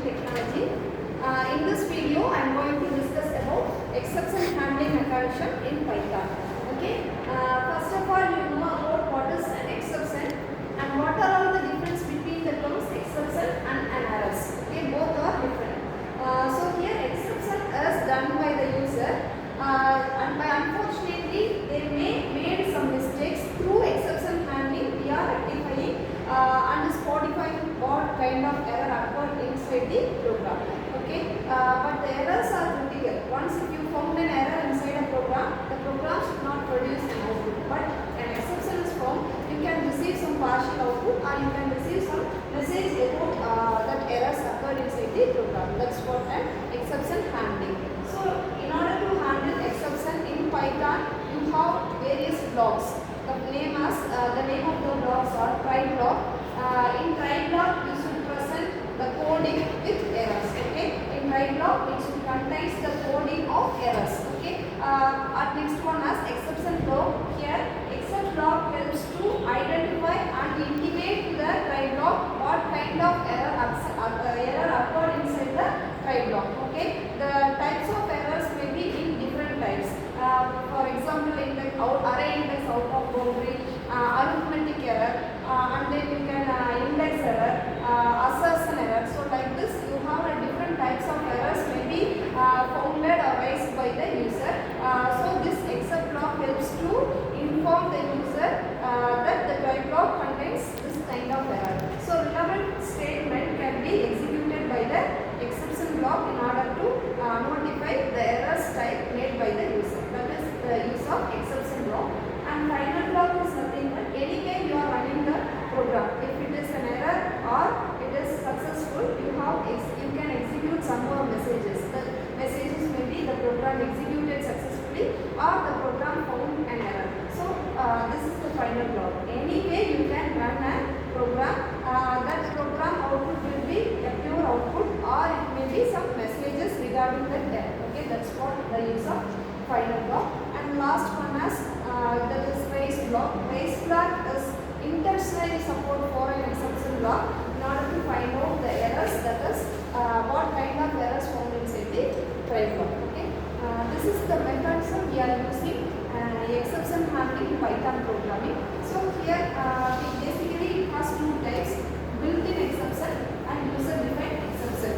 technology. In this video, I am going to discuss about exception handling mechanism in Python. Okay. First of all, you know about what is an exception and what are all the difference between the terms exception and an errors. Okay, both are different. So here exception is done by the user, and by unfortunately they made some mistakes. Through exception handling, we are rectifying and specifying what kind of error occurred inside the program. Okay, but the errors are critical. Once if you found an error inside a program, the program should not produce an output. But an exception is found, you can receive some partial output, or you can receive some message about that errors occurred inside the program. That's what an exception handling. So in order to handle exception in Python, you have various blocks. The name of the blocks are try block. In try block, you should present the coding with errors. Okay, in try block, it should contains the coding of errors. Okay, next one as exception block. Here, except block helps to identify and intimate to the try block what kind of error occurred inside the try block. Okay, the types of errors may be in different types. For example, index array index out of boundary, arithmetic error, and then you can index error, assertion error. So like this, you have different types of errors may be founded or raised by the user. So this except block helps to inform the user that the try block contains this kind of error. So relevant statement can be executed by the exception block in order to notify the errors type made by the user. That is the use of exception block. And final block is nothing but anyway you are running the program. If it is an error or it is successful, you can execute some more messages. The messages may be the program executed successfully or the program found an error. So this is the final block. Anyway you can run a program. That program output will be a pure output, or it may be some messages regarding the error. Okay, that's what the use of final block. And last one is that is raise block. Raise block is intentionally support for an exception block in order to find out the errors, that is what kind of errors found inside the try block. Okay, this is the mechanism we are using exception handling in Python programming. So here basically it has two types: built-in exception and user-defined exception.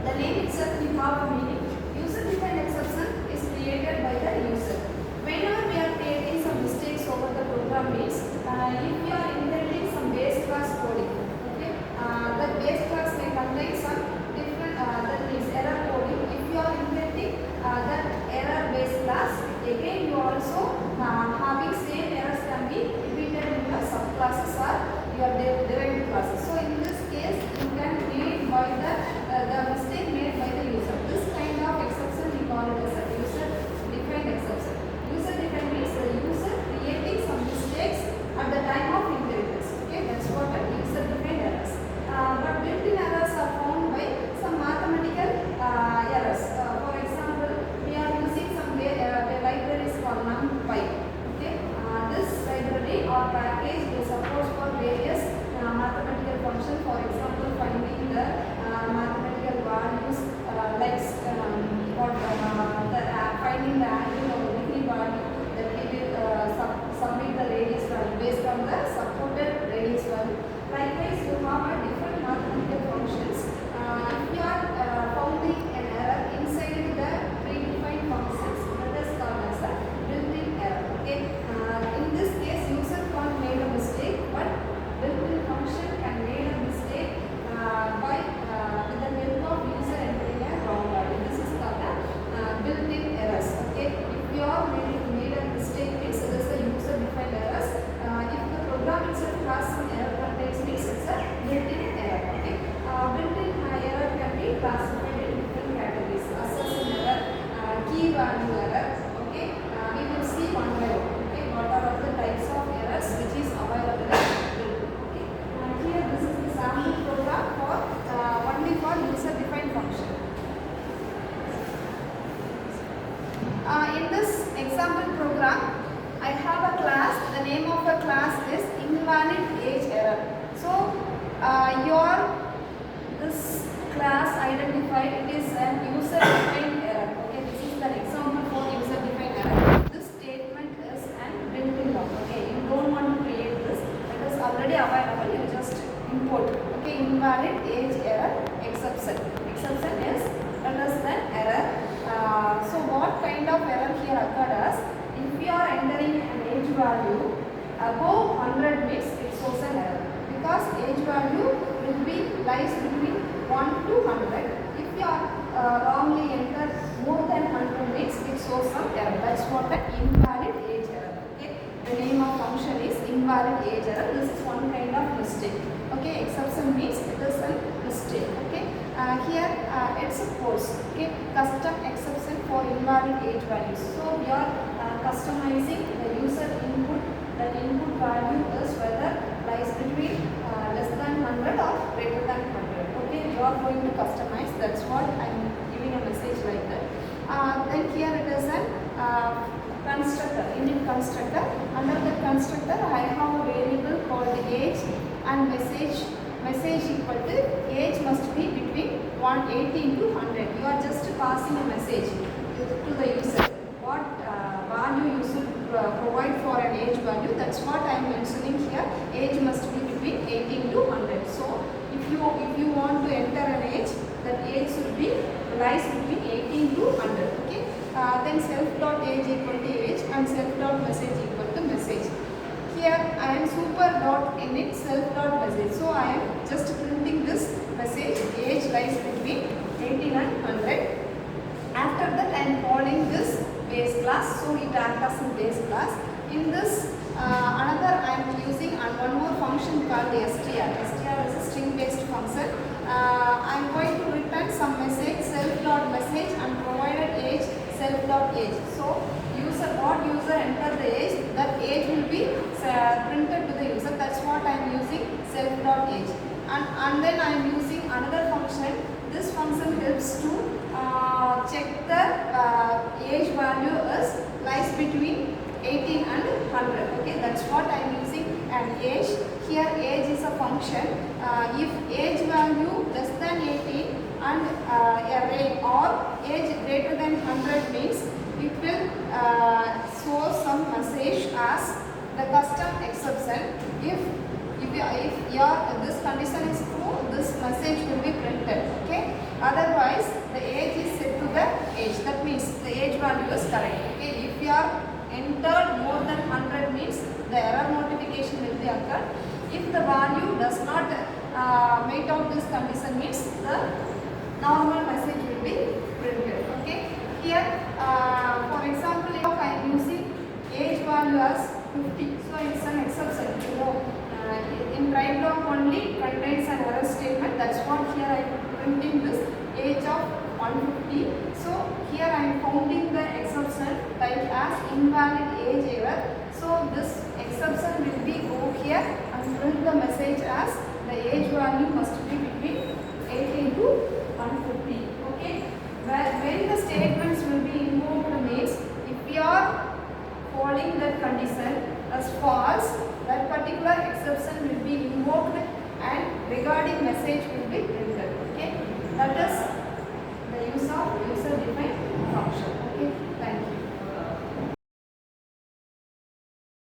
The name itself will have a meaning. User-defined exception is created by the user. Whenever we are creating some mistakes over the program means, if you are inheriting some base class coding, okay, that base class may contain some different, that means error coding. If you are inheriting that error base class, again you also having same errors can be repeated in your subclasses or your derived classes. So in this case, you can read by the mistake made by the user. This kind of exception we call it as a user-defined exception. User-defined means the user creating some mistakes at the time of inheritance. Okay, that's what a user-defined errors. But built-in errors are found by some mathematical errors. For example, we are using some libraries called NumPy. Okay, this library or package is supposed for various mathematical functions. For example, finding the mathematical values like finding the angle or degree value that we will submit the radius value based on the supported radius value. Likewise, you have a different mathematical functions. If you are finding an error inside the predefined functions, that is called as a built-in error. Okay, in this case, user can't make a mistake, but built-in function can make a mistake by with the help of user entering a wrong value. This is called a built-in errors. Okay, if you are made a mistake, means it is a user-defined errors. If the program itself has some error contains, means it's a built-in error. Okay, built-in error can be classified in different categories: assertion error, key value error. Okay, we will see one by one. Okay, what are all the types of errors which is available in built-in. Okay, here this is the sample program for only for user-defined function. In this example program, I have a class. The name of the class is invalid age error. So this class identified, it is an user defined error. Okay, this is an example for user defined error. This statement is an built-in log. Okay, you don't want to create this, it is already available, you just import. Okay, invalid age error exception. Exception is less than error. So what kind of error here occurred as, if you are entering an age value above 100 means it shows an error, because age value will be lies between 1 to 100. If you are wrongly entered more than 100 means it shows some error. That's what an invalid age error. Okay, the name of function is invalid age error. This is one kind of mistake. Okay, exception means it is a mistake. Okay, here it's a course. Okay, custom exception for invalid age values. So we are customizing the user input. That input value is whether lies between less than 100 or greater than 100. Okay, you are going to customize. That's what I am giving a message like that. Then here it is a constructor, init constructor. Under the constructor, I have a variable called age and message. Message equal to age must be between 180 to 100. You are just passing a message to the user. What value you should provide for an age value, that's what I am mentioning here. Age must be between 18 to 100. So if you want to enter an age, that age should be lies between 18 to 100. Okay, then self.age equal to age and self.message equal to message. Here I am super.init self.message. So I am just printing this message, age lies between 18 and 100. After that I am calling this base class, so it acts as a base class. In this another I am using one more function called str. Str is a string based function. I am going to return some message self.message and provided age self.age. So what user enter the age, that age will be printed to the user. That's what I am using self.age. And then I am using another function. This function helps to check the age value is lies between 18 and 100. Okay, that's what I am using. And age, here age is a function. If age value less than 18 and array or age greater than 100 means it will show some message as the custom exception. If this condition is true, this message will be printed. Okay, otherwise the age is set to the age. That means the age value is correct. Okay, if you are entered more than 100 means the error notification will be occurred. If the value does not meet out this condition means the normal message will be printed. Okay, here for example, if I am using age value as 50, so it's an exception. In right block only contains an error statement. That's what here I am printing this age of 150. So here I am counting the exception type as invalid age error. So this exception will be go here and print the message as the age value must be between 18 to 150. Okay, when the statements will be invoked means if we are following that condition as false, that particular exception will be invoked and regarding message will be printed. Okay, that is the use of user defined function.